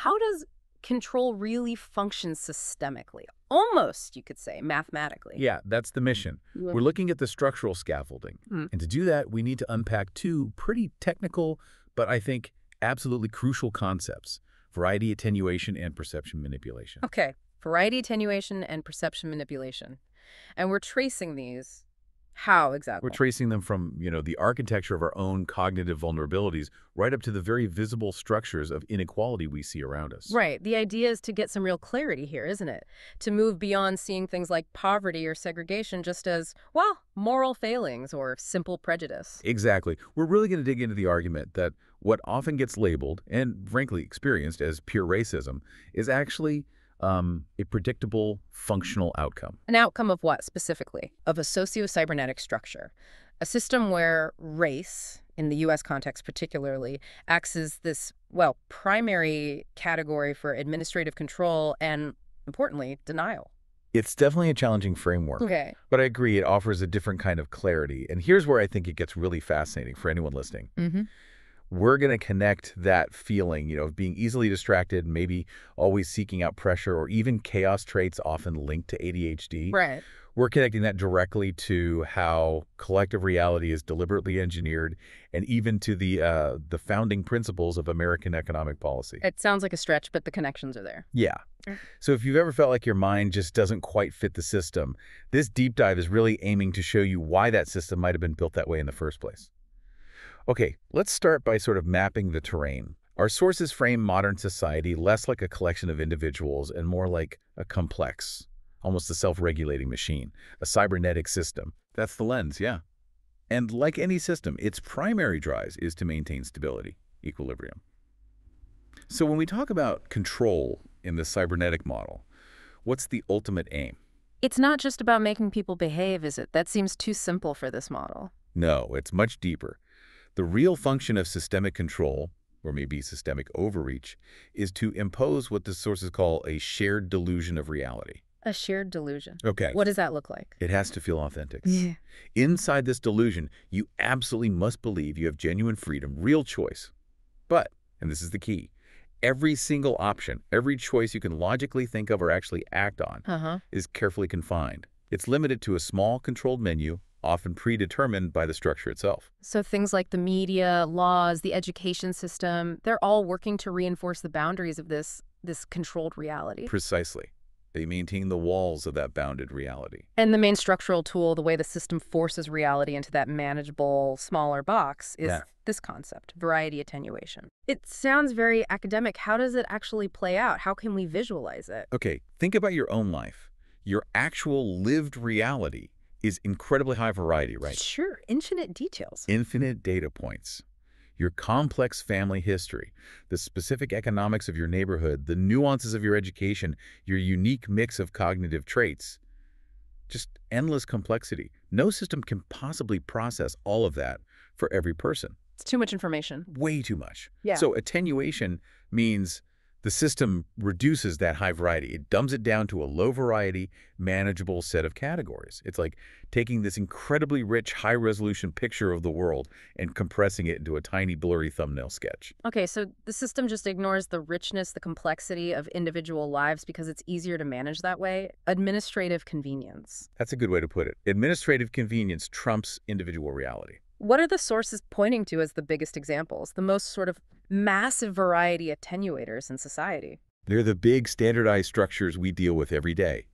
how does control really function systemically? Almost, you could say, mathematically. Yeah, that's the mission. We're looking at the structural scaffolding. And to do that, we need to unpack two pretty technical, but I think absolutely crucial concepts: variety attenuation and perception manipulation. Okay, variety attenuation and perception manipulation. And we're tracing these. How exactly? We're tracing them from, the architecture of our own cognitive vulnerabilities right up to the very visible structures of inequality we see around us. Right. The idea is to get some real clarity here, isn't it? To move beyond seeing things like poverty or segregation just as, well, moral failings or simple prejudice. Exactly. We're really going to dig into the argument that what often gets labeled and frankly experienced as pure racism is actually a predictable functional outcome. An outcome of what, specifically? Of a sociocybernetic structure. A system where race, in the U.S. context particularly, acts as this, well, primary category for administrative control and, importantly, denial. It's definitely a challenging framework. Okay. But I agree, it offers a different kind of clarity. And here's where I think it gets really fascinating for anyone listening. We're going to connect that feeling, of being easily distracted, maybe always seeking out pressure, or even chaos traits often linked to ADHD. Right. We're connecting that directly to how collective reality is deliberately engineered, and even to the founding principles of American economic policy. It sounds like a stretch, but the connections are there. Yeah. So if you've ever felt like your mind just doesn't quite fit the system, this deep dive is really aiming to show you why that system might have been built that way in the first place. Okay, let's start by sort of mapping the terrain. Our sources frame modern society less like a collection of individuals and more like a complex, almost a self-regulating machine, a cybernetic system. That's the lens, yeah. And like any system, its primary drive is to maintain stability, equilibrium. So when we talk about control in the cybernetic model, what's the ultimate aim? It's not just about making people behave, is it? That seems too simple for this model. No, it's much deeper. The real function of systemic control, or maybe systemic overreach, is to impose what the sources call a shared delusion of reality. A shared delusion. Okay. What does that look like? It has to feel authentic. Yeah. Inside this delusion, you absolutely must believe you have genuine freedom, real choice. But, and this is the key, every single option, every choice you can logically think of or actually act on is carefully confined. It's limited to a small, controlled menu, often predetermined by the structure itself. So things like the media, laws, the education system, they're all working to reinforce the boundaries of this controlled reality. Precisely. They maintain the walls of that bounded reality. And the main structural tool, the way the system forces reality into that manageable, smaller box, is this concept, variety attenuation. It sounds very academic. How does it actually play out? How can we visualize it? Okay, think about your own life. Your actual lived reality is incredibly high variety, right? Sure, infinite details. Infinite data points. Your complex family history, the specific economics of your neighborhood, the nuances of your education, your unique mix of cognitive traits. Just endless complexity. No system can possibly process all of that for every person. It's too much information. Way too much. Yeah. So attenuation means the system reduces that high variety. It dumbs it down to a low variety, manageable set of categories. It's like taking this incredibly rich, high-resolution picture of the world and compressing it into a tiny, blurry thumbnail sketch. Okay, so the system just ignores the richness, the complexity of individual lives because it's easier to manage that way. Administrative convenience. That's a good way to put it. Administrative convenience trumps individual reality. What are the sources pointing to as the biggest examples, the most sort of massive variety attenuators in society? They're the big standardized structures we deal with every day.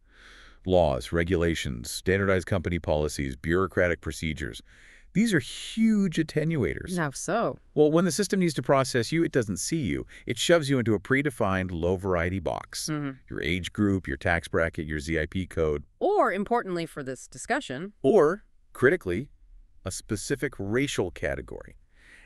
Laws, regulations, standardized company policies, bureaucratic procedures. These are huge attenuators. How so? Well, when the system needs to process you, it doesn't see you. It shoves you into a predefined low-variety box. Your age group, your tax bracket, your ZIP code. Or, importantly for this discussion, Or, critically, a specific racial category.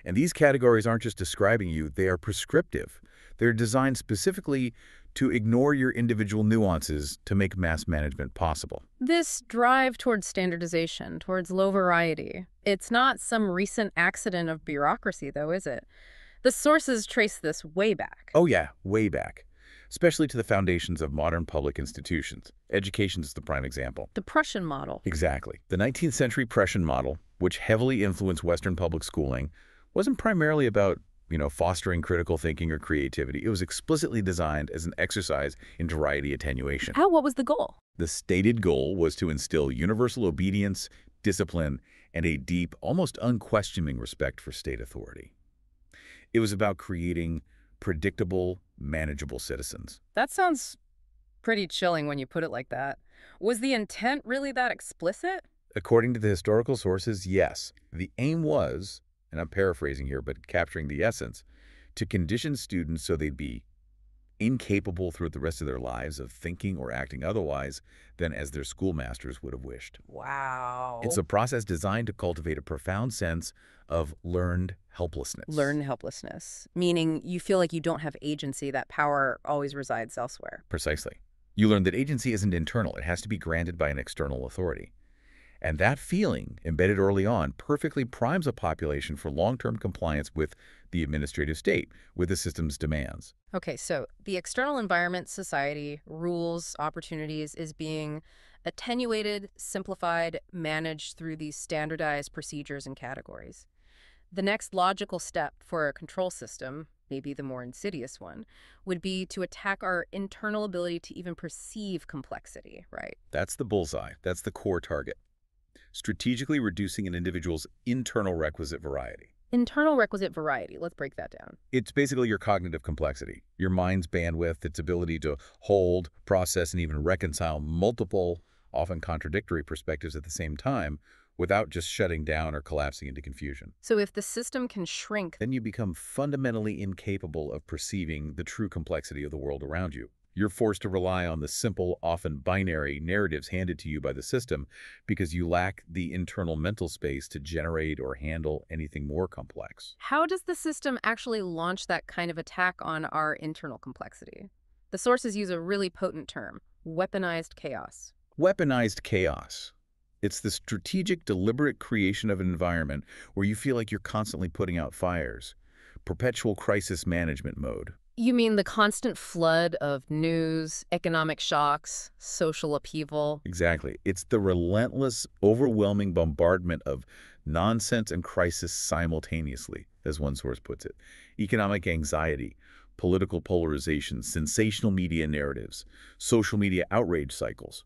And these categories aren't just describing you, they are prescriptive. They're designed specifically to ignore your individual nuances to make mass management possible. this drive towards standardization, towards low variety, it's not some recent accident of bureaucracy, though, is it? The sources trace this way back. Oh yeah, way back. Especially to the foundations of modern public institutions. Education is the prime example. The Prussian model. Exactly. The 19th century Prussian model, which heavily influenced Western public schooling, wasn't primarily about, fostering critical thinking or creativity. It was explicitly designed as an exercise in variety attenuation. What was the goal? The stated goal was to instill universal obedience, discipline, and a deep, almost unquestioning respect for state authority. It was about creating predictable, manageable citizens. That sounds pretty chilling when you put it like that. Was the intent really that explicit? According to the historical sources, yes. The aim was, and I'm paraphrasing here, but capturing the essence, to condition students so they'd be incapable throughout the rest of their lives of thinking or acting otherwise than as their schoolmasters would have wished. Wow. It's a process designed to cultivate a profound sense of learned helplessness. Learned helplessness, meaning you feel like you don't have agency, that power always resides elsewhere. Precisely. You learn that agency isn't internal. It has to be granted by an external authority. And that feeling, embedded early on, perfectly primes a population for long-term compliance with the administrative state, with the system's demands. Okay, so the external environment, society, rules, opportunities is being attenuated, simplified, managed through these standardized procedures and categories. The next logical step for a control system, maybe the more insidious one, would be to attack our internal ability to even perceive complexity, right? That's the bullseye. That's the core target. Strategically reducing an individual's internal requisite variety. Internal requisite variety. Let's break that down. It's basically your cognitive complexity, your mind's bandwidth, its ability to hold, process, and even reconcile multiple, often contradictory perspectives at the same time without just shutting down or collapsing into confusion. So if the system can shrink, Then you become fundamentally incapable of perceiving the true complexity of the world around you. You're forced to rely on the simple, often binary narratives handed to you by the system because you lack the internal mental space to generate or handle anything more complex. how does the system actually launch that kind of attack on our internal complexity? The sources use a really potent term, weaponized chaos. Weaponized chaos. It's the strategic, deliberate creation of an environment where you feel like you're constantly putting out fires. Perpetual crisis management mode. You mean the constant flood of news, economic shocks, social upheaval? Exactly. It's the relentless, overwhelming bombardment of nonsense and crisis simultaneously, as one source puts it. Economic anxiety, political polarization, sensational media narratives, social media outrage cycles.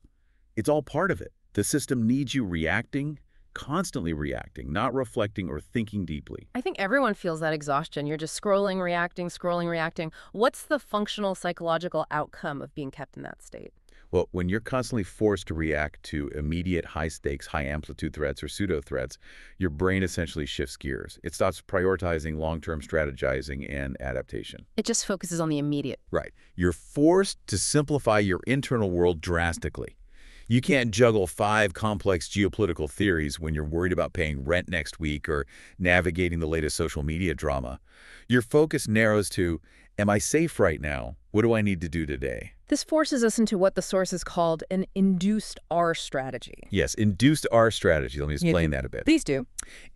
It's all part of it. The system needs you reacting, constantly reacting, not reflecting or thinking deeply. I think everyone feels that exhaustion. You're just scrolling, reacting. What's the functional psychological outcome of being kept in that state? Well, when you're constantly forced to react to immediate high-stakes, high-amplitude threats or pseudo-threats, your brain essentially shifts gears. It stops prioritizing long-term strategizing and adaptation. It just focuses on the immediate. Right. You're forced to simplify your internal world drastically. You can't juggle 5 complex geopolitical theories when you're worried about paying rent next week or navigating the latest social media drama. Your focus narrows to, am I safe right now? What do I need to do today? This forces us into what the sources called an induced R strategy. Yes, induced R strategy. Let me explain that a bit. Please do.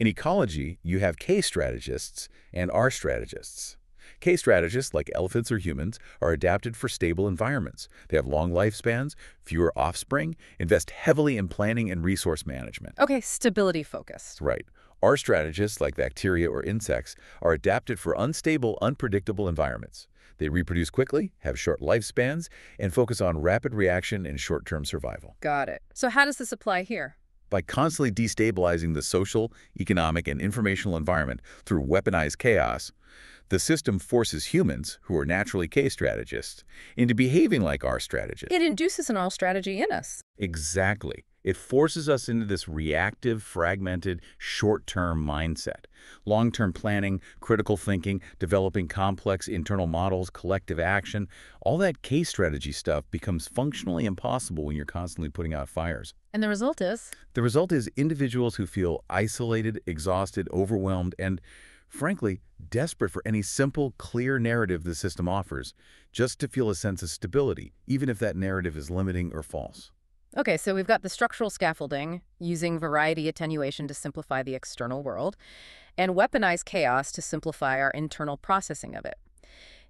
In ecology, you have K strategists and R strategists. K strategists, like elephants or humans, are adapted for stable environments. They have long lifespans, fewer offspring, invest heavily in planning and resource management. Okay, stability focused. Right. R strategists, like bacteria or insects, are adapted for unstable, unpredictable environments. They reproduce quickly, have short lifespans, and focus on rapid reaction and short-term survival. Got it. So how does this apply here? By constantly destabilizing the social, economic, and informational environment through weaponized chaos, the system forces humans, who are naturally K strategists, into behaving like R strategists. It induces an R strategy in us. Exactly. It forces us into this reactive, fragmented, short-term mindset. Long-term planning, critical thinking, developing complex internal models, collective action, all that K strategy stuff becomes functionally impossible when you're constantly putting out fires. And the result is? The result is individuals who feel isolated, exhausted, overwhelmed, and, frankly, desperate for any simple, clear narrative the system offers, just to feel a sense of stability, even if that narrative is limiting or false. Okay, so we've got the structural scaffolding, using variety attenuation to simplify the external world, and weaponize chaos to simplify our internal processing of it.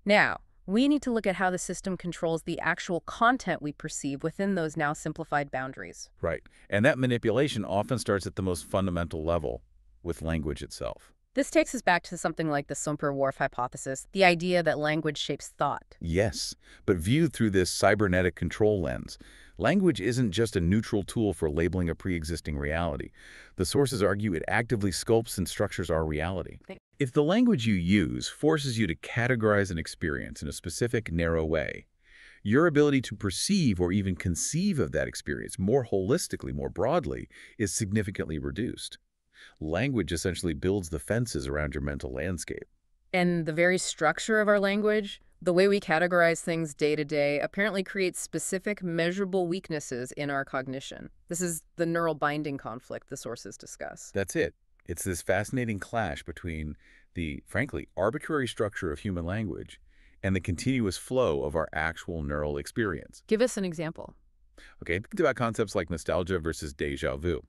Now, we need to look at how the system controls the actual content we perceive within those now simplified boundaries. Right. And that manipulation often starts at the most fundamental level, with language itself. This takes us back to something like the Somper-Whorf hypothesis, the idea that language shapes thought. Yes, but viewed through this cybernetic control lens, language isn't just a neutral tool for labeling a pre-existing reality. The sources argue it actively sculpts and structures our reality. If the language you use forces you to categorize an experience in a specific, narrow way, your ability to perceive or even conceive of that experience more holistically, more broadly, is significantly reduced. Language essentially builds the fences around your mental landscape. And the very structure of our language, the way we categorize things day to day, apparently creates specific, measurable weaknesses in our cognition. This is the neural binding conflict the sources discuss. That's it. It's this fascinating clash between the, frankly, arbitrary structure of human language and the continuous flow of our actual neural experience. Give us an example. Okay, think about concepts like nostalgia versus déjà vu.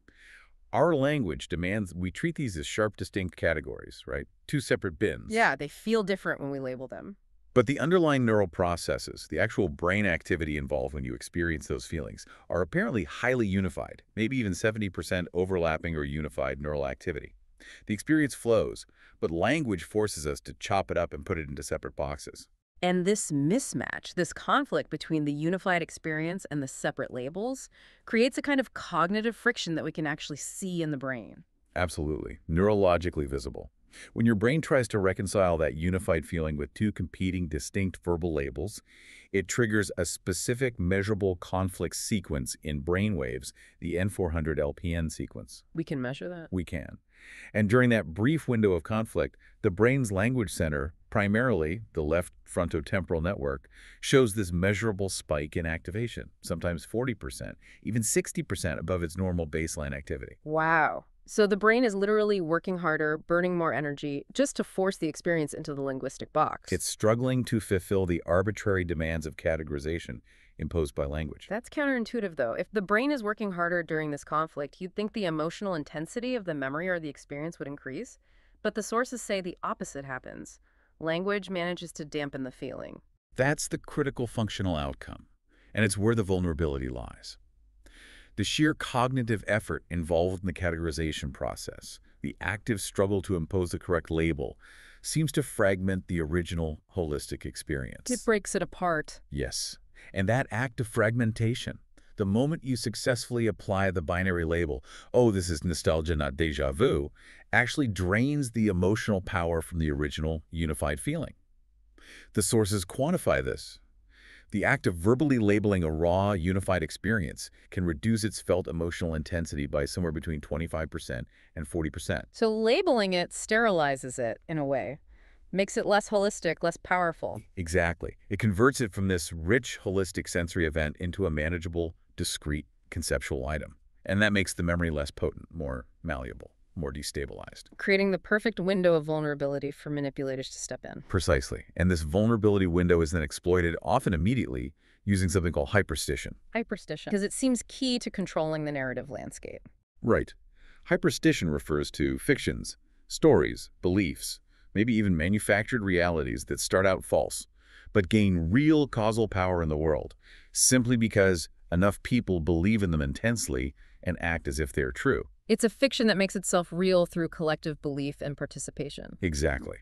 Our language demands we treat these as sharp, distinct categories, right? Two separate bins. Yeah, they feel different when we label them. But the underlying neural processes, the actual brain activity involved when you experience those feelings, are apparently highly unified, maybe even 70% overlapping or unified neural activity. The experience flows, but language forces us to chop it up and put it into separate boxes. And this mismatch, this conflict between the unified experience and the separate labels, creates a kind of cognitive friction that we can actually see in the brain. Absolutely. Neurologically visible. When your brain tries to reconcile that unified feeling with two competing, distinct verbal labels, it triggers a specific measurable conflict sequence in brain waves, the N400 LPN sequence. We can measure that? We can. And during that brief window of conflict, the brain's language center, primarily the left frontotemporal network, shows this measurable spike in activation, sometimes 40%, even 60% above its normal baseline activity. Wow. So the brain is literally working harder, burning more energy, just to force the experience into the linguistic box. It's struggling to fulfill the arbitrary demands of categorization imposed by language. That's counterintuitive, though. If the brain is working harder during this conflict, you'd think the emotional intensity of the memory or the experience would increase. But the sources say the opposite happens. Language manages to dampen the feeling. That's the critical functional outcome, and it's where the vulnerability lies. The sheer cognitive effort involved in the categorization process, the active struggle to impose the correct label, seems to fragment the original holistic experience. It breaks it apart. Yes, and that act of fragmentation, the moment you successfully apply the binary label, oh, this is nostalgia, not déjà vu, actually drains the emotional power from the original unified feeling. The sources quantify this. The act of verbally labeling a raw, unified experience can reduce its felt emotional intensity by somewhere between 25% and 40%. So labeling it sterilizes it, in a way. Makes it less holistic, less powerful. Exactly. It converts it from this rich, holistic sensory event into a manageable, discrete, conceptual item. And that makes the memory less potent, more malleable, more destabilized. Creating the perfect window of vulnerability for manipulators to step in. Precisely. And this vulnerability window is then exploited, often immediately, using something called hyperstition. Hyperstition. Because it seems key to controlling the narrative landscape. Right. Hyperstition refers to fictions, stories, beliefs, maybe even manufactured realities that start out false, but gain real causal power in the world, simply because enough people believe in them intensely and act as if they're true. It's a fiction that makes itself real through collective belief and participation. Exactly.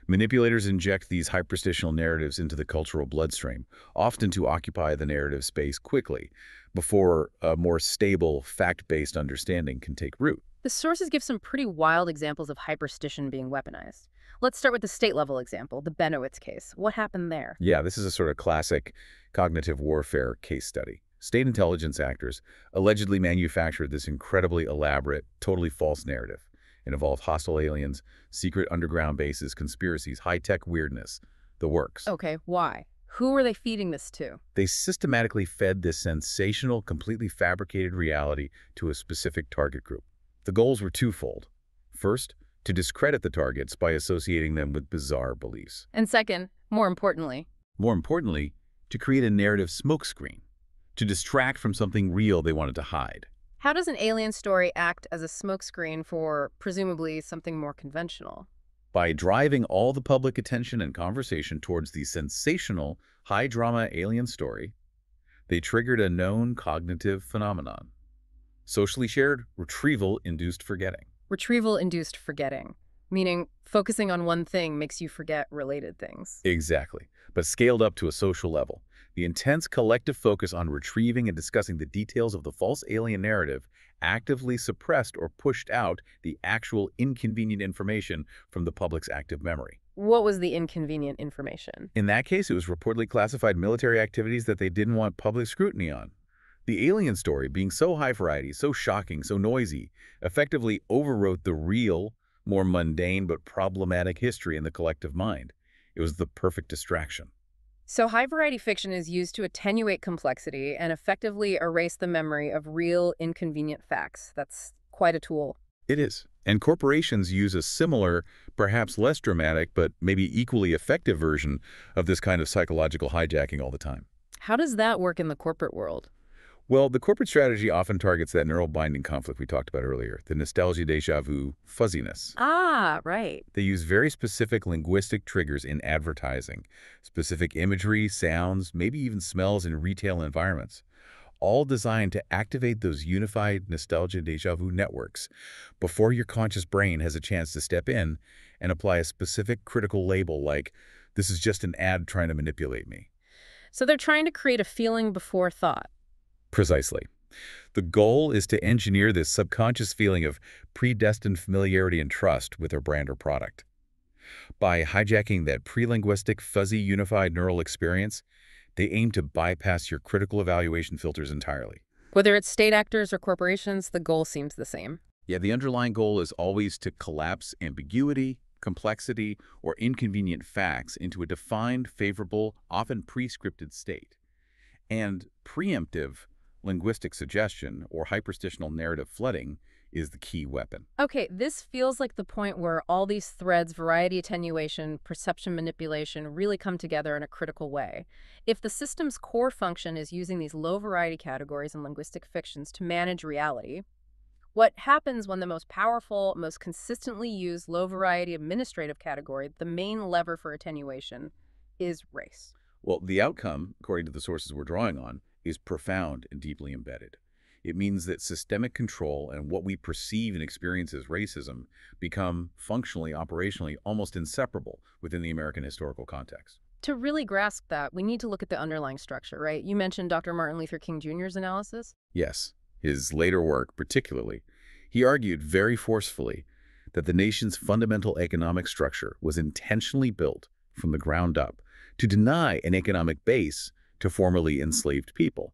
Manipulators inject these hyperstitional narratives into the cultural bloodstream, often to occupy the narrative space quickly, before a more stable, fact-based understanding can take root. The sources give some pretty wild examples of hyperstition being weaponized. Let's start with the state-level example, the Benowitz case. What happened there? Yeah, this is a sort of classic cognitive warfare case study. State intelligence actors allegedly manufactured this incredibly elaborate, totally false narrative. It involved hostile aliens, secret underground bases, conspiracies, high-tech weirdness, the works. Okay, why? Who were they feeding this to? They systematically fed this sensational, completely fabricated reality to a specific target group. The goals were twofold. First, to discredit the targets by associating them with bizarre beliefs. And second, more importantly, to create a narrative smokescreen, to distract from something real they wanted to hide. how does an alien story act as a smokescreen for, presumably, something more conventional? By driving all the public attention and conversation towards the sensational, high-drama alien story, they triggered a known cognitive phenomenon. Socially shared, retrieval-induced forgetting. Retrieval-induced forgetting. Meaning, focusing on one thing makes you forget related things. Exactly, but scaled up to a social level. The intense collective focus on retrieving and discussing the details of the false alien narrative actively suppressed or pushed out the actual inconvenient information from the public's active memory. What was the inconvenient information? In that case, it was reportedly classified military activities that they didn't want public scrutiny on. The alien story, being so high variety, so shocking, so noisy, effectively overwrote the real, more mundane but problematic history in the collective mind. It was the perfect distraction. So high-variety fiction is used to attenuate complexity and effectively erase the memory of real, inconvenient facts. That's quite a tool. It is. And corporations use a similar, perhaps less dramatic, but maybe equally effective version of this kind of psychological hijacking all the time. How does that work in the corporate world? Well, the corporate strategy often targets that neural binding conflict we talked about earlier, the nostalgia déjà vu fuzziness. Ah, right. They use very specific linguistic triggers in advertising, specific imagery, sounds, maybe even smells in retail environments, all designed to activate those unified nostalgia déjà vu networks before your conscious brain has a chance to step in and apply a specific critical label like, this is just an ad trying to manipulate me. So they're trying to create a feeling before thought. Precisely. The goal is to engineer this subconscious feeling of predestined familiarity and trust with their brand or product. By hijacking that pre-linguistic, fuzzy, unified neural experience, they aim to bypass your critical evaluation filters entirely. Whether it's state actors or corporations, the goal seems the same. Yeah, the underlying goal is always to collapse ambiguity, complexity, or inconvenient facts into a defined, favorable, often pre-scripted state. And preemptive linguistic suggestion or hyperstitional narrative flooding is the key weapon. Okay, this feels like the point where all these threads, variety attenuation, perception manipulation, really come together in a critical way. If the system's core function is using these low-variety categories and linguistic fictions to manage reality, what happens when the most powerful, most consistently used low-variety administrative category, the main lever for attenuation, is race? Well, the outcome, according to the sources we're drawing on, is profound and deeply embedded. It means that systemic control and what we perceive and experience as racism become functionally, operationally, almost inseparable within the American historical context. To really grasp that, we need to look at the underlying structure, right? You mentioned Dr. Martin Luther King Jr.'s analysis. Yes, his later work particularly, he argued very forcefully that the nation's fundamental economic structure was intentionally built from the ground up to deny an economic base to formerly enslaved people.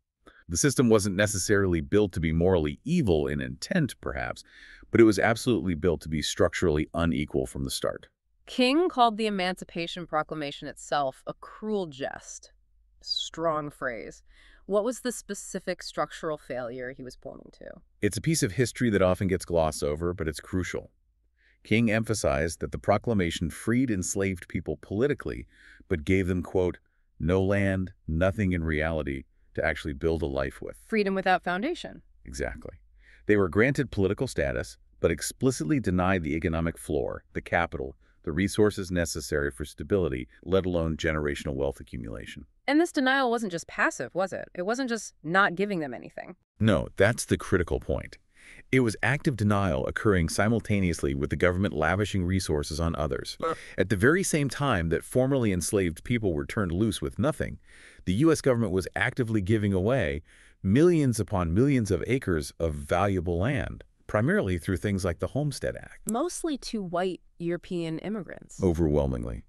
The system wasn't necessarily built to be morally evil in intent, perhaps, but it was absolutely built to be structurally unequal from the start. King called the Emancipation Proclamation itself a cruel jest. Strong phrase. What was the specific structural failure he was pointing to? It's a piece of history that often gets glossed over, but it's crucial. King emphasized that the proclamation freed enslaved people politically, but gave them, quote, no land, nothing in reality to actually build a life with. Freedom without foundation. Exactly. They were granted political status, but explicitly denied the economic floor, the capital, the resources necessary for stability, let alone generational wealth accumulation. And this denial wasn't just passive, was it? It wasn't just not giving them anything. No, that's the critical point. It was active denial occurring simultaneously with the government lavishing resources on others. At the very same time that formerly enslaved people were turned loose with nothing, the U.S. government was actively giving away millions upon millions of acres of valuable land, primarily through things like the Homestead Act. Mostly to white European immigrants. Overwhelmingly.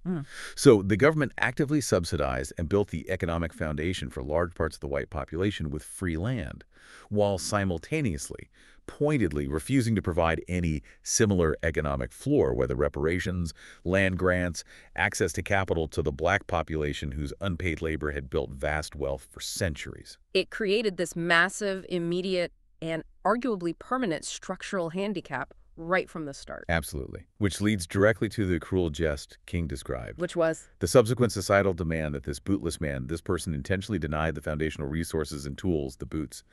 So the government actively subsidized and built the economic foundation for large parts of the white population with free land, while simultaneously, pointedly refusing to provide any similar economic floor, whether reparations, land grants, access to capital to the black population whose unpaid labor had built vast wealth for centuries. It created this massive, immediate, and arguably permanent structural handicap right from the start. Absolutely. Which leads directly to the cruel jest King described. Which was? The subsequent societal demand that this bootless man, this person intentionally denied the foundational resources and tools, the boots,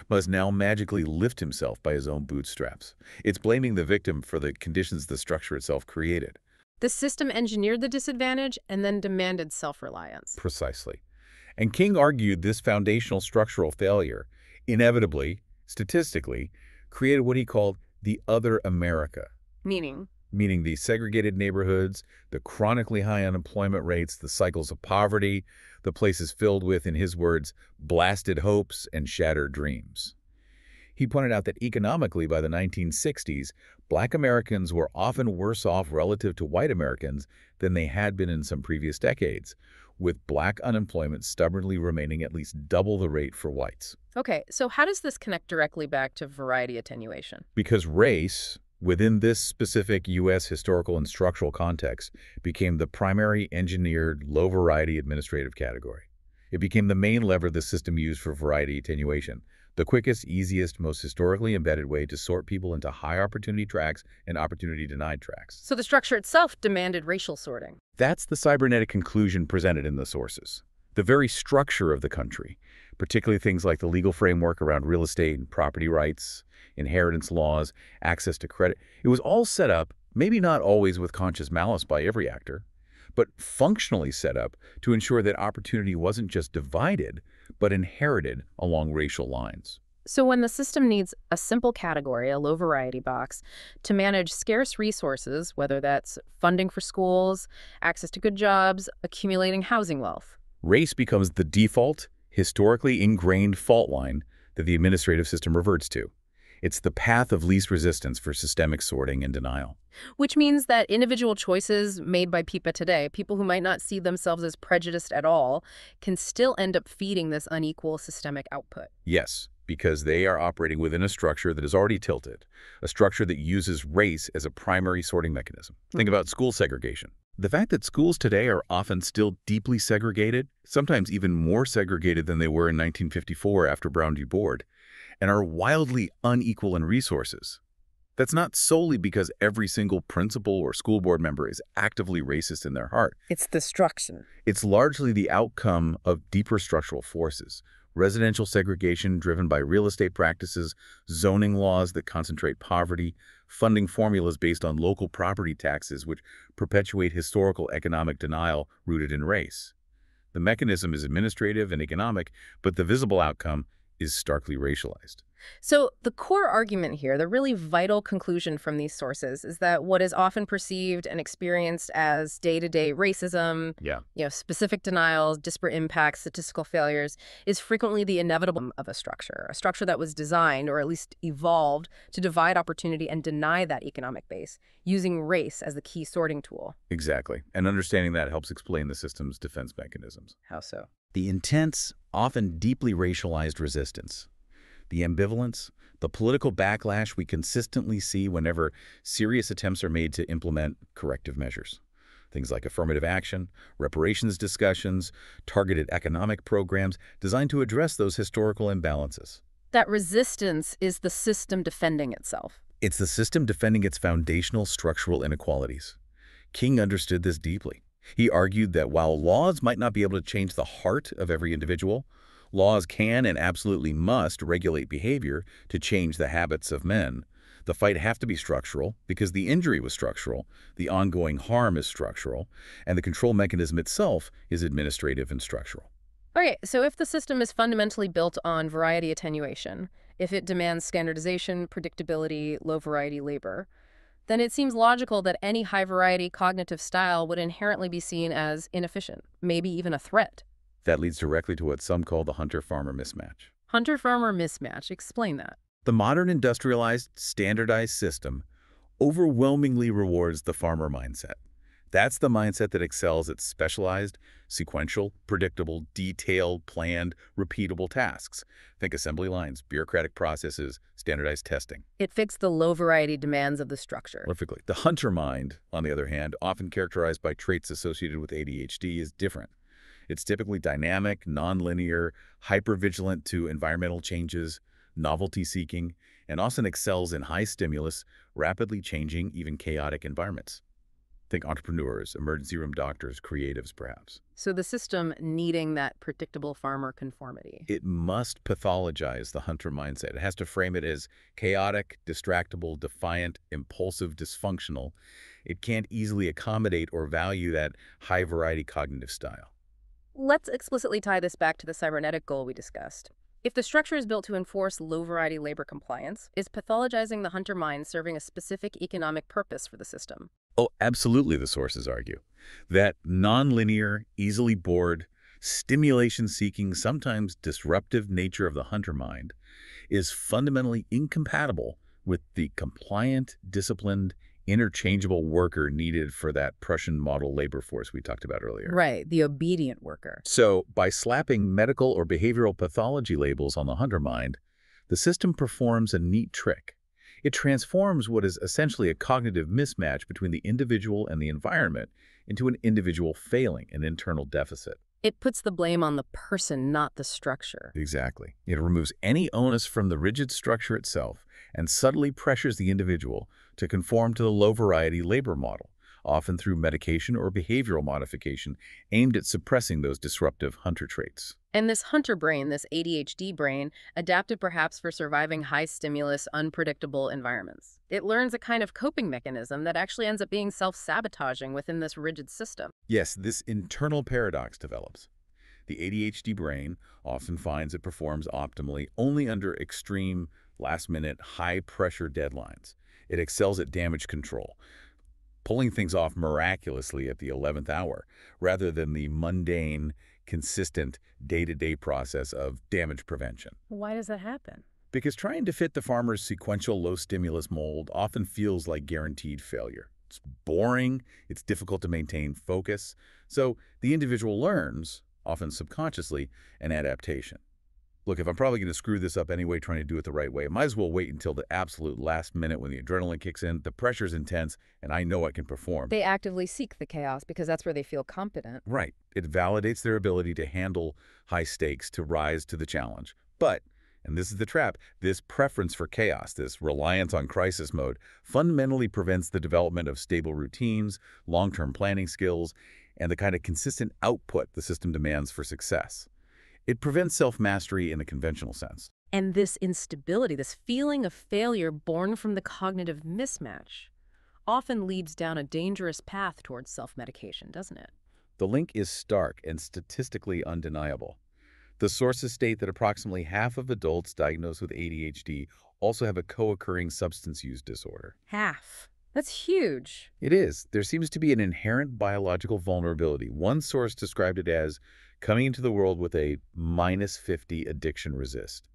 must now magically lift himself by his own bootstraps. It's blaming the victim for the conditions the structure itself created. The system engineered the disadvantage and then demanded self-reliance. Precisely. And King argued this foundational structural failure inevitably, statistically, created what he called the other America. Meaning? meaning the segregated neighborhoods, the chronically high unemployment rates, the cycles of poverty, the places filled with, in his words, blasted hopes and shattered dreams. He pointed out that economically, by the 1960s, Black Americans were often worse off relative to white Americans than they had been in some previous decades, with Black unemployment stubbornly remaining at least double the rate for whites. Okay, so how does this connect directly back to variety attenuation? Because race, within this specific U.S. historical and structural context, became the primary engineered low-variety administrative category. It became the main lever the system used for variety attenuation, the quickest, easiest, most historically embedded way to sort people into high-opportunity tracks and opportunity-denied tracks. So the structure itself demanded racial sorting. That's the cybernetic conclusion presented in the sources. The very structure of the country, particularly things like the legal framework around real estate and property rights, inheritance laws, access to credit, it was all set up, maybe not always with conscious malice by every actor, but functionally set up to ensure that opportunity wasn't just divided, but inherited along racial lines. So when the system needs a simple category, a low variety box, to manage scarce resources, whether that's funding for schools, access to good jobs, accumulating housing wealth. Race becomes the default, historically ingrained fault line that the administrative system reverts to. It's the path of least resistance for systemic sorting and denial. Which means that individual choices made by people today, people who might not see themselves as prejudiced at all, can still end up feeding this unequal systemic output. Yes, because they are operating within a structure that is already tilted, a structure that uses race as a primary sorting mechanism. Think about school segregation. The fact that schools today are often still deeply segregated, sometimes even more segregated than they were in 1954 after Brown v. Board, and are wildly unequal in resources. That's not solely because every single principal or school board member is actively racist in their heart. It's the structure. It's largely the outcome of deeper structural forces. Residential segregation driven by real estate practices, zoning laws that concentrate poverty, funding formulas based on local property taxes which perpetuate historical economic denial rooted in race. The mechanism is administrative and economic, but the visible outcome is starkly racialized. So the core argument here, the really vital conclusion from these sources, is that what is often perceived and experienced as day-to-day racism, specific denials, disparate impacts, statistical failures, is frequently the inevitable of a structure that was designed, or at least evolved, to divide opportunity and deny that economic base, using race as the key sorting tool. Exactly. And understanding that helps explain the system's defense mechanisms. How so? The intense, often deeply racialized resistance, the ambivalence, the political backlash we consistently see whenever serious attempts are made to implement corrective measures. Things like affirmative action, reparations discussions, targeted economic programs designed to address those historical imbalances. That resistance is the system defending itself. It's the system defending its foundational structural inequalities. King understood this deeply. He argued that while laws might not be able to change the heart of every individual, laws can and absolutely must regulate behavior to change the habits of men. The fight has to be structural because the injury was structural, the ongoing harm is structural, and the control mechanism itself is administrative and structural. Okay, so if the system is fundamentally built on variety attenuation, if it demands standardization, predictability, low variety labor, then it seems logical that any high-variety cognitive style would inherently be seen as inefficient, maybe even a threat. That leads directly to what some call the hunter-farmer mismatch. Hunter-farmer mismatch. Explain that. The modern industrialized, standardized system overwhelmingly rewards the farmer mindset. That's the mindset that excels at specialized, sequential, predictable, detailed, planned, repeatable tasks. Think assembly lines, bureaucratic processes, standardized testing. It fits the low-variety demands of the structure. Perfectly. The hunter mind, on the other hand, often characterized by traits associated with ADHD, is different. It's typically dynamic, nonlinear, hypervigilant to environmental changes, novelty-seeking, and often excels in high-stimulus, rapidly changing, even chaotic environments. Think entrepreneurs, emergency room doctors, creatives, perhaps. So the system needing that predictable farmer conformity. It must pathologize the hunter mindset. It has to frame it as chaotic, distractible, defiant, impulsive, dysfunctional. It can't easily accommodate or value that high-variety cognitive style. Let's explicitly tie this back to the cybernetic goal we discussed. If the structure is built to enforce low-variety labor compliance, is pathologizing the hunter mind serving a specific economic purpose for the system? Oh, absolutely, the sources argue. That nonlinear, easily bored, stimulation-seeking, sometimes disruptive nature of the hunter mind is fundamentally incompatible with the compliant, disciplined, interchangeable worker needed for that Prussian model labor force we talked about earlier. Right, the obedient worker. So, by slapping medical or behavioral pathology labels on the hunter mind, the system performs a neat trick. It transforms what is essentially a cognitive mismatch between the individual and the environment into an individual failing, an internal deficit. It puts the blame on the person, not the structure. Exactly. It removes any onus from the rigid structure itself and subtly pressures the individual to conform to the low-variety labor model, often through medication or behavioral modification aimed at suppressing those disruptive hunter traits. And this hunter brain, this ADHD brain, adapted perhaps for surviving high-stimulus, unpredictable environments. It learns a kind of coping mechanism that actually ends up being self-sabotaging within this rigid system. Yes, this internal paradox develops. The ADHD brain often finds it performs optimally only under extreme, last-minute, high-pressure deadlines. It excels at damage control, pulling things off miraculously at the 11th hour, rather than the mundane, consistent, day-to-day process of damage prevention. Why does that happen? Because trying to fit the farmer's sequential low-stimulus mold often feels like guaranteed failure. It's boring, it's difficult to maintain focus, so the individual learns, often subconsciously, an adaptation. Look, if I'm probably going to screw this up anyway trying to do it the right way, I might as well wait until the absolute last minute when the adrenaline kicks in, the pressure's intense, and I know I can perform. They actively seek the chaos because that's where they feel competent. Right. It validates their ability to handle high stakes, to rise to the challenge. But, and this is the trap, this preference for chaos, this reliance on crisis mode, fundamentally prevents the development of stable routines, long-term planning skills, and the kind of consistent output the system demands for success. It prevents self-mastery in the conventional sense. And this instability, this feeling of failure born from the cognitive mismatch, often leads down a dangerous path towards self-medication, doesn't it? The link is stark and statistically undeniable. The sources state that approximately half of adults diagnosed with ADHD also have a co-occurring substance use disorder. Half. That's huge. It is. There seems to be an inherent biological vulnerability. One source described it as coming into the world with a -50 addiction resist.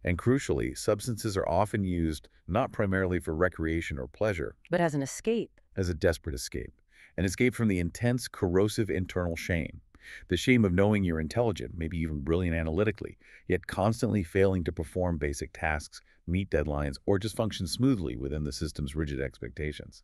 And crucially, substances are often used not primarily for recreation or pleasure, But as an escape. as a desperate escape. An escape from the intense, corrosive internal shame. The shame of knowing you're intelligent, maybe even brilliant analytically, yet constantly failing to perform basic tasks, meet deadlines, or just function smoothly within the system's rigid expectations.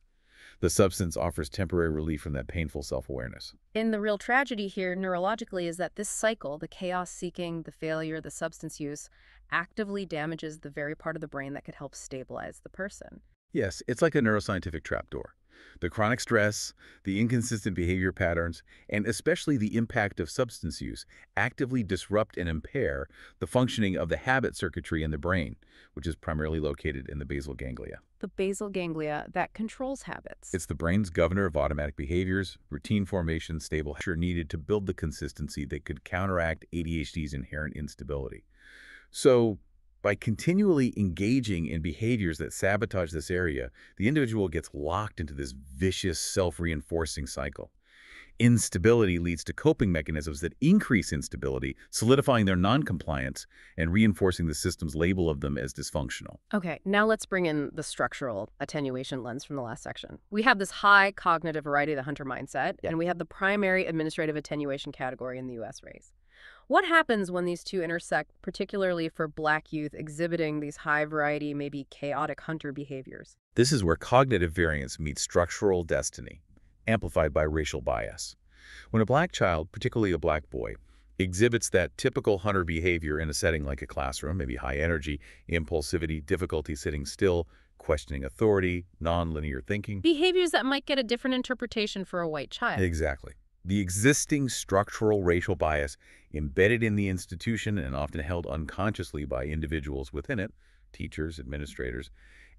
The substance offers temporary relief from that painful self-awareness. And the real tragedy here neurologically is that this cycle, the chaos seeking, the failure, the substance use, actively damages the very part of the brain that could help stabilize the person. Yes, it's like a neuroscientific trapdoor. The chronic stress, the inconsistent behavior patterns, and especially the impact of substance use actively disrupt and impair the functioning of the habit circuitry in the brain, which is primarily located in the basal ganglia. The basal ganglia that controls habits. It's the brain's governor of automatic behaviors, routine formation, stable pressure needed to build the consistency that could counteract ADHD's inherent instability. So, by continually engaging in behaviors that sabotage this area, the individual gets locked into this vicious, self-reinforcing cycle. Instability leads to coping mechanisms that increase instability, solidifying their noncompliance and reinforcing the system's label of them as dysfunctional. Okay, now let's bring in the structural attenuation lens from the last section. We have this high cognitive variety, the hunter mindset, and we have the primary administrative attenuation category in the U.S. race. What happens when these two intersect, particularly for Black youth exhibiting these high variety, maybe chaotic hunter behaviors? This is where cognitive variance meets structural destiny, amplified by racial bias. When a Black child, particularly a Black boy, exhibits that typical hunter behavior in a setting like a classroom, maybe high energy, impulsivity, difficulty sitting still, questioning authority, nonlinear thinking. Behaviors that might get a different interpretation for a white child. Exactly. The existing structural racial bias embedded in the institution and often held unconsciously by individuals within it, teachers, administrators,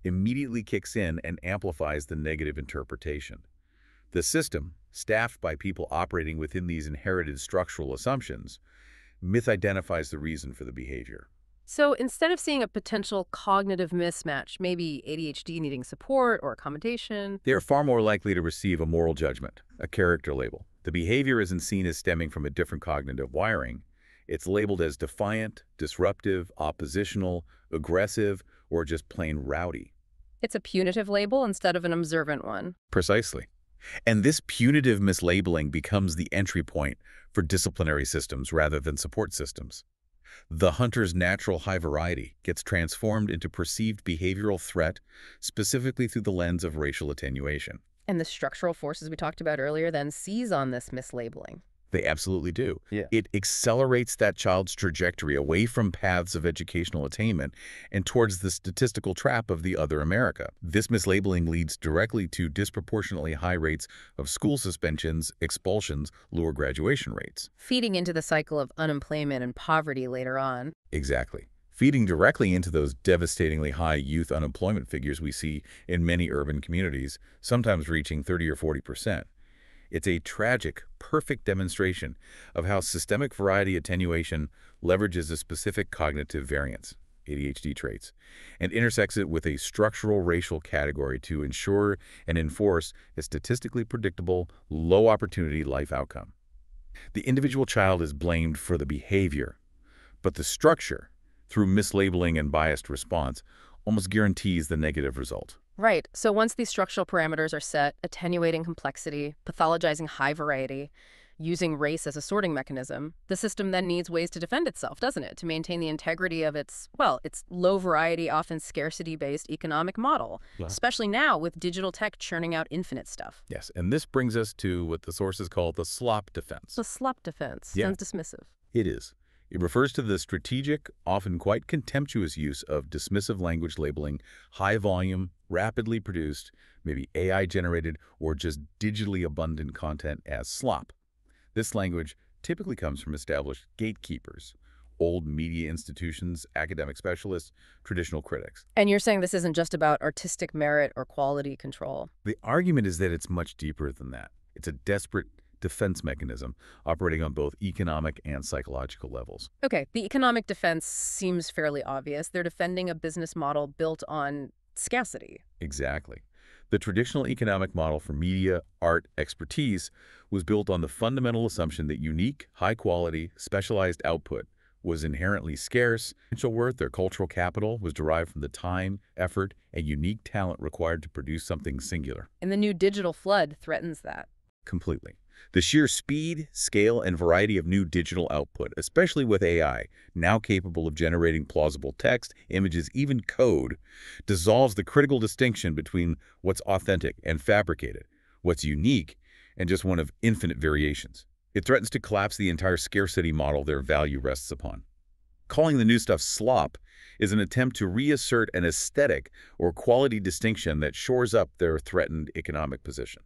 immediately kicks in and amplifies the negative interpretation. The system, staffed by people operating within these inherited structural assumptions, misidentifies the reason for the behavior. So instead of seeing a potential cognitive mismatch, maybe ADHD needing support or accommodation. They are far more likely to receive a moral judgment, a character label. The behavior isn't seen as stemming from a different cognitive wiring. It's labeled as defiant, disruptive, oppositional, aggressive, or just plain rowdy. It's a punitive label instead of an observant one. Precisely. And this punitive mislabeling becomes the entry point for disciplinary systems rather than support systems. The hunter's natural high variety gets transformed into perceived behavioral threat, specifically through the lens of racial attenuation. And the structural forces we talked about earlier then seize on this mislabeling. They absolutely do. Yeah. It accelerates that child's trajectory away from paths of educational attainment and towards the statistical trap of the other America. This mislabeling leads directly to disproportionately high rates of school suspensions, expulsions, lower graduation rates. Feeding into the cycle of unemployment and poverty later on. Exactly. Feeding directly into those devastatingly high youth unemployment figures we see in many urban communities, sometimes reaching 30 or 40%. It's a tragic, perfect demonstration of how systemic variety attenuation leverages a specific cognitive variance, ADHD traits, and intersects it with a structural racial category to ensure and enforce a statistically predictable, low-opportunity life outcome. The individual child is blamed for the behavior, but the structure, through mislabeling and biased response, almost guarantees the negative result. Right. So once these structural parameters are set, attenuating complexity, pathologizing high variety, using race as a sorting mechanism, the system then needs ways to defend itself, doesn't it? To maintain the integrity of its low variety, often scarcity-based economic model, especially now with digital tech churning out infinite stuff. Yes, and this brings us to what the sources call the slop defense. The slop defense Yeah. sounds dismissive. It is. It refers to the strategic, often quite contemptuous use of dismissive language labeling high volume, rapidly produced, maybe AI-generated or just digitally abundant content as slop. This language typically comes from established gatekeepers, old media institutions, academic specialists, traditional critics. And you're saying this isn't just about artistic merit or quality control. The argument is that it's much deeper than that. It's a desperate defense mechanism operating on both economic and psychological levels. Okay, the economic defense seems fairly obvious. They're defending a business model built on scarcity. Exactly. The traditional economic model for media, art, expertise was built on the fundamental assumption that unique, high-quality, specialized output was inherently scarce. Financial worth, their cultural capital, was derived from the time, effort, and unique talent required to produce something singular. And the new digital flood threatens that. Completely. The sheer speed, scale, and variety of new digital output, especially with AI, now capable of generating plausible text, images, even code, dissolves the critical distinction between what's authentic and fabricated, what's unique, and just one of infinite variations. It threatens to collapse the entire scarcity model their value rests upon. Calling the new stuff slop is an attempt to reassert an aesthetic or quality distinction that shores up their threatened economic position.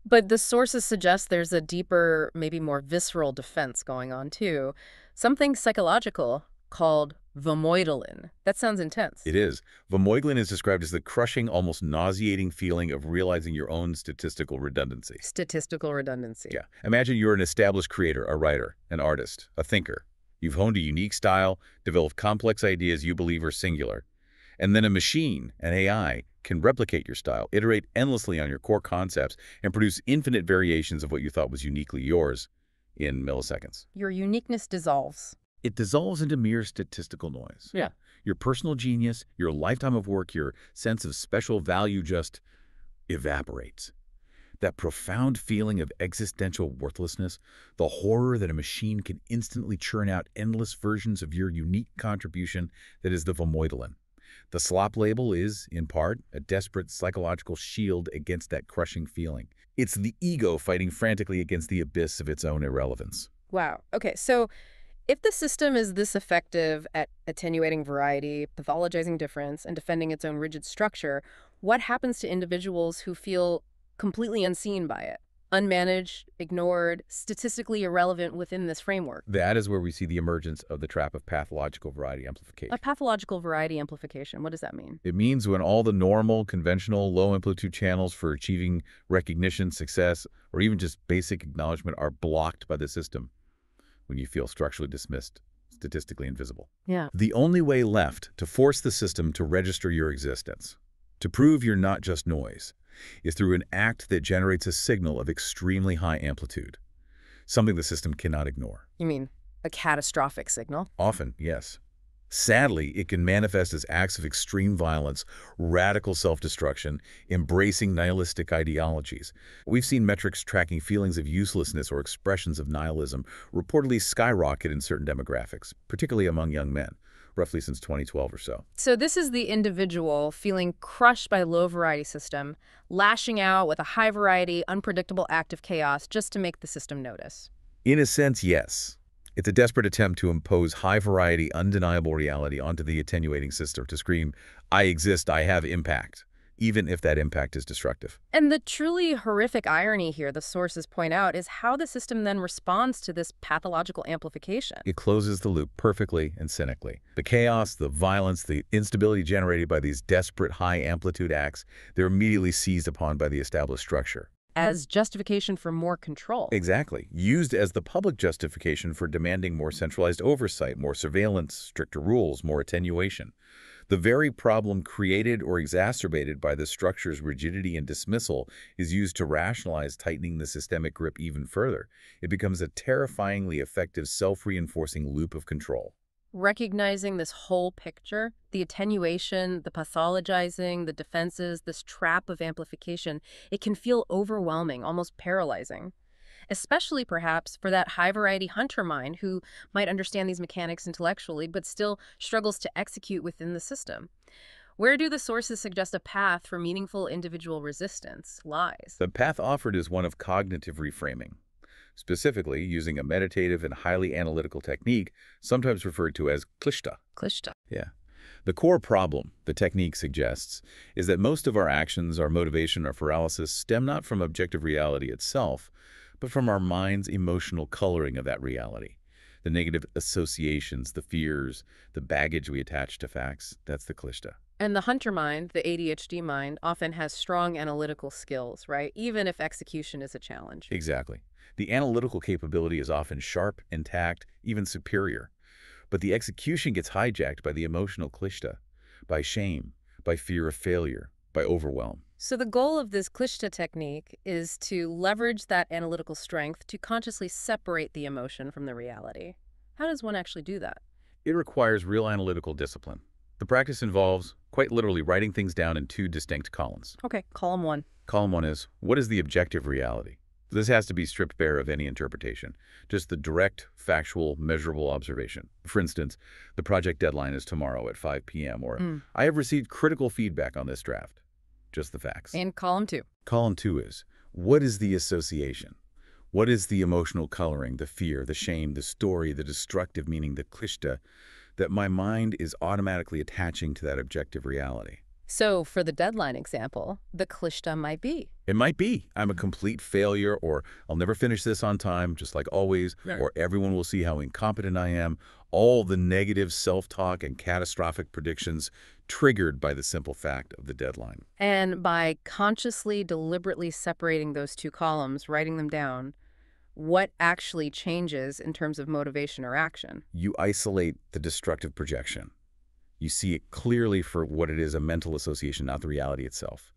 But the sources suggest there's a deeper, maybe more visceral defense going on, too. Something psychological called vomoidalin. That sounds intense. It is. Vomoidalin is described as the crushing, almost nauseating feeling of realizing your own statistical redundancy. Statistical redundancy. Yeah. Imagine you're an established creator, a writer, an artist, a thinker. You've honed a unique style, developed complex ideas you believe are singular. And then a machine, an AI, can replicate your style, iterate endlessly on your core concepts, and produce infinite variations of what you thought was uniquely yours in milliseconds. Your uniqueness dissolves. It dissolves into mere statistical noise. Yeah. Your personal genius, your lifetime of work, your sense of special value just evaporates. That profound feeling of existential worthlessness, the horror that a machine can instantly churn out endless versions of your unique contribution, that is the vomoidalin. The slop label is, in part, a desperate psychological shield against that crushing feeling. It's the ego fighting frantically against the abyss of its own irrelevance. Wow. Okay, so if the system is this effective at attenuating variety, pathologizing difference, and defending its own rigid structure, what happens to individuals who feel completely unseen by it? Unmanaged, ignored, statistically irrelevant within this framework. That is where we see the emergence of the trap of pathological variety amplification. A pathological variety amplification, what does that mean? It means when all the normal, conventional, low-amplitude channels for achieving recognition, success, or even just basic acknowledgement are blocked by the system. when you feel structurally dismissed, statistically invisible. Yeah. The only way left to force the system to register your existence, to prove you're not just noise, is through an act that generates a signal of extremely high amplitude, something the system cannot ignore. You mean a catastrophic signal? Often, yes. Sadly, it can manifest as acts of extreme violence, radical self-destruction, embracing nihilistic ideologies. We've seen metrics tracking feelings of uselessness or expressions of nihilism reportedly skyrocket in certain demographics, particularly among young men, roughly since 2012 or so. So this is the individual feeling crushed by a low-variety system, lashing out with a high-variety, unpredictable act of chaos just to make the system notice. In a sense, yes. It's a desperate attempt to impose high-variety, undeniable reality onto the attenuating system to scream, I exist, I have impact, even if that impact is destructive. And the truly horrific irony here, the sources point out, is how the system then responds to this pathological amplification. It closes the loop perfectly and cynically. The chaos, the violence, the instability generated by these desperate high-amplitude acts, they're immediately seized upon by the established structure. As justification for more control. Exactly. Used as the public justification for demanding more centralized oversight, more surveillance, stricter rules, more attenuation. The very problem created or exacerbated by the structure's rigidity and dismissal is used to rationalize tightening the systemic grip even further. It becomes a terrifyingly effective self-reinforcing loop of control. Recognizing this whole picture, the attenuation, the pathologizing, the defenses, this trap of amplification, it can feel overwhelming, almost paralyzing. Especially, perhaps, for that high-variety hunter mind who might understand these mechanics intellectually but still struggles to execute within the system. Where do the sources suggest a path for meaningful individual resistance lies? The path offered is one of cognitive reframing, specifically using a meditative and highly analytical technique, sometimes referred to as klishta. Klishta. Yeah. The core problem, the technique suggests, is that most of our actions, our motivation, our paralysis stem not from objective reality itself, but from our mind's emotional coloring of that reality. The negative associations, the fears, the baggage we attach to facts, that's the klishta. And the hunter mind, the ADHD mind, often has strong analytical skills, right? Even if execution is a challenge. Exactly. The analytical capability is often sharp, intact, even superior. But the execution gets hijacked by the emotional klishta, by shame, by fear of failure, by overwhelm. So the goal of this klishta technique is to leverage that analytical strength to consciously separate the emotion from the reality. How does one actually do that? It requires real analytical discipline. The practice involves, quite literally, writing things down in two distinct columns. Okay, column one. Column one is, what is the objective reality? This has to be stripped bare of any interpretation, just the direct, factual, measurable observation. For instance, the project deadline is tomorrow at 5 p.m., or I have received critical feedback on this draft. Just the facts. And column two. Column two is, what is the association? What is the emotional coloring, the fear, the shame, the story, the destructive meaning, the klishta, that my mind is automatically attaching to that objective reality? So for the deadline example, the klishta might be. It might be, I'm a complete failure, or I'll never finish this on time, just like always, or everyone will see how incompetent I am. All the negative self-talk and catastrophic predictions triggered by the simple fact of the deadline. And by consciously, deliberately separating those two columns, writing them down, what actually changes in terms of motivation or action? You isolate the destructive projection. You see it clearly for what it is, a mental association, not the reality itself.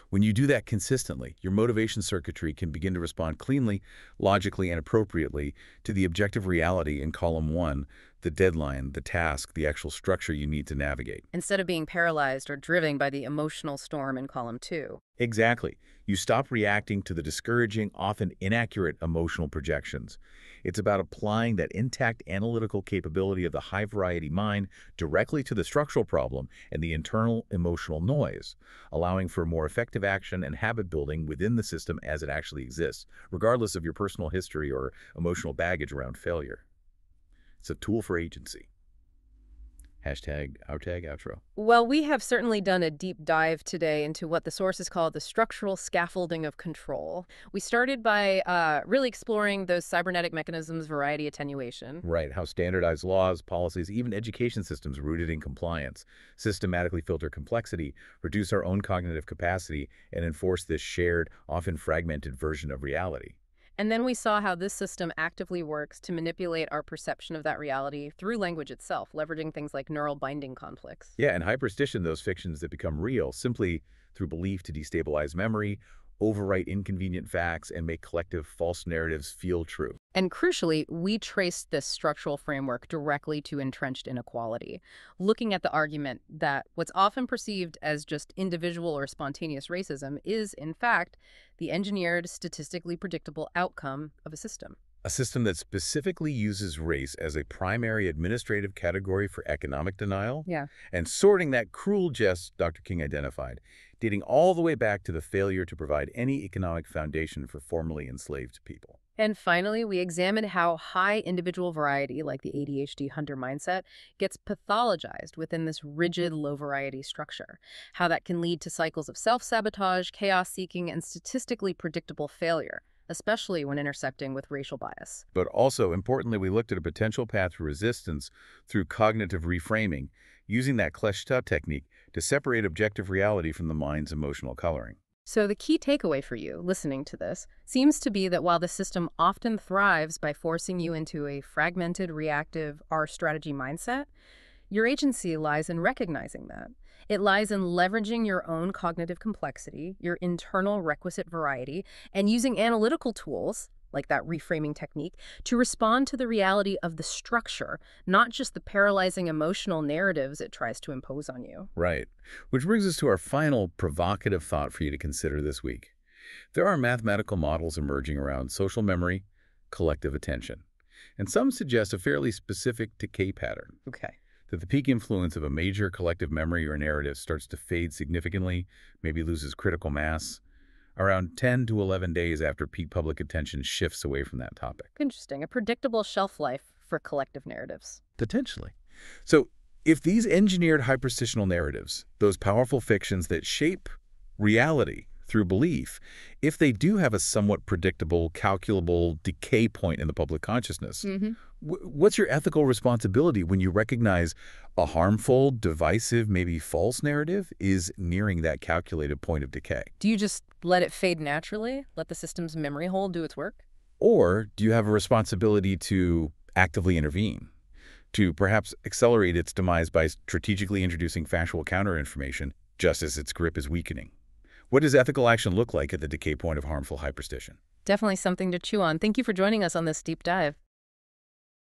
When you do that consistently, your motivation circuitry can begin to respond cleanly, logically, and appropriately to the objective reality in column one, the deadline, the task, the actual structure you need to navigate. Instead of being paralyzed or driven by the emotional storm in column two. Exactly. You stop reacting to the discouraging, often inaccurate emotional projections. It's about applying that intact analytical capability of the high-variety mind directly to the structural problem and the internal emotional noise, allowing for more effective action and habit building within the system as it actually exists, regardless of your personal history or emotional baggage around failure. It's a tool for agency. Hashtag outro. Well, we have certainly done a deep dive today into what the sources call the structural scaffolding of control. We started by really exploring those cybernetic mechanisms, variety attenuation. Right, how standardized laws, policies, even education systems rooted in compliance systematically filter complexity, reduce our own cognitive capacity, and enforce this shared, often fragmented version of reality. And then we saw how this system actively works to manipulate our perception of that reality through language itself, leveraging things like neural binding conflicts. Yeah, and hyperstition those fictions that become real simply through belief to destabilize memory, overwrite inconvenient facts, and make collective false narratives feel true. And crucially, we traced this structural framework directly to entrenched inequality, looking at the argument that what's often perceived as just individual or spontaneous racism is, in fact, the engineered, statistically predictable outcome of a system. A system that specifically uses race as a primary administrative category for economic denial Yeah. and sorting that cruel jest Dr. King identified, dating all the way back to the failure to provide any economic foundation for formerly enslaved people. And finally, we examined how high individual variety, like the ADHD hunter mindset, gets pathologized within this rigid low variety structure, how that can lead to cycles of self-sabotage, chaos-seeking, and statistically predictable failure, especially when intersecting with racial bias. But also, importantly, we looked at a potential path to resistance through cognitive reframing, using that Kleshta technique to separate objective reality from the mind's emotional coloring. So the key takeaway for you listening to this seems to be that while the system often thrives by forcing you into a fragmented, reactive R-strategy mindset, your agency lies in recognizing that. It lies in leveraging your own cognitive complexity, your internal requisite variety, and using analytical tools, like that reframing technique, to respond to the reality of the structure, not just the paralyzing emotional narratives it tries to impose on you. Right. Which brings us to our final provocative thought for you to consider this week. There are mathematical models emerging around social memory, collective attention, and some suggest a fairly specific decay pattern. Okay. That the peak influence of a major collective memory or narrative starts to fade significantly, maybe loses critical mass, around 10 to 11 days after peak public attention shifts away from that topic. Interesting. A predictable shelf life for collective narratives. Potentially. So if these engineered hyperstitional narratives, those powerful fictions that shape reality through belief, if they do have a somewhat predictable, calculable decay point in the public consciousness, what's your ethical responsibility when you recognize a harmful, divisive, maybe false narrative is nearing that calculated point of decay? Do you just let it fade naturally? Let the system's memory hole do its work? Or do you have a responsibility to actively intervene, to perhaps accelerate its demise by strategically introducing factual counterinformation just as its grip is weakening? What does ethical action look like at the decay point of harmful hyperstition? Definitely something to chew on. Thank you for joining us on this deep dive.